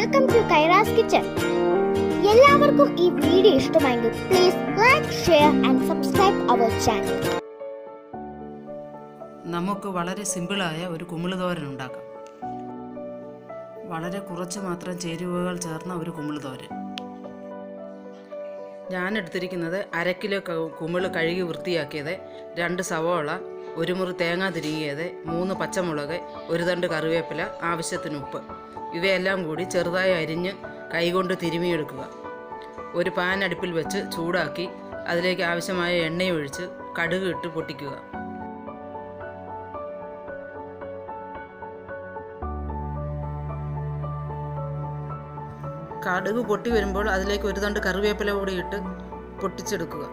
Welcome to കൈറാസ് kitchen. എല്ലാവർക്കും ഈ video ഇഷ്ടമായെങ്കിൽ please like, share and subscribe our channel. നമുക്ക് വളരെ സിമ്പിളായ ഒരു കുമിള് തോരൻ ഉണ്ടാക്കാം. വളരെ കുറച്ച് മാത്രം ചേരുവകൾ ചേർന്ന ഒരു കുമിള് തോരൻ. ഞാൻ എടുത്തിരിക്കുന്നത് 1/2 കിലോ കുമിള് കഴുകി വൃത്തിയാക്കിയത്, 2 സവോള, 1 മുറി തേങ്ങ തിരികിയത്, 3 പച്ചമുളക്, 1 തണ്ട് കറിവേപ്പില, ആവശ്യത്തിന് ഉപ്പ്. ഇവയെല്ലാം കൂടി ചെറുതായി അരിഞ്ഞ് കൈകൊണ്ട് തിരുമിയെടുക്കുക. ഒരു പാൻ അടുപ്പിൽ വെച്ച് ചൂടാക്കി അതിലേക്ക് ആവശ്യമായ എണ്ണയൊഴിച്ച് കടുക് ഇട്ട് പൊട്ടിക്കുക. കടുക് പൊട്ടി വരുമ്പോൾ അതിലേക്ക് 1 തണ്ട് കറിവേപ്പില കൂടി ഇട്ട് പൊട്ടിച്ചെടുക്കുക.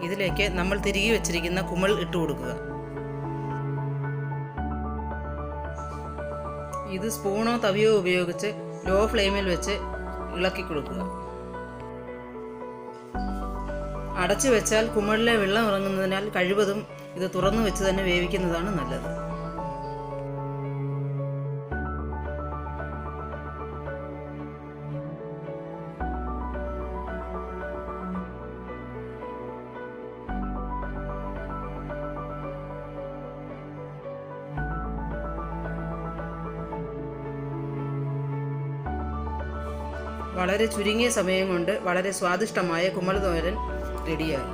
ഇതിലേക്ക് നമ്മൾ തിരികെ വെച്ചിരിക്കുന്ന കുമിൾ ഇട്ട് കൊടുക്കുക. ഇത് സ്പൂണോ തവിയോ ഉപയോഗിച്ച് ലോ ഫ്ലെയിമിൽ വെച്ച് ഇളക്കി കൊടുക്കുക. അടച്ചു വെച്ചാൽ കുമിളിലെ വെള്ളം ഇറങ്ങുന്നതിനാൽ കഴിവതും ഇത് തുറന്നു വെച്ച് തന്നെ വേവിക്കുന്നതാണ് നല്ലത്. വളരെ ചുരുങ്ങിയ സമയം കൊണ്ട് വളരെ സ്വാദിഷ്ടമായ കുമിള് തോരൻ റെഡിയായി.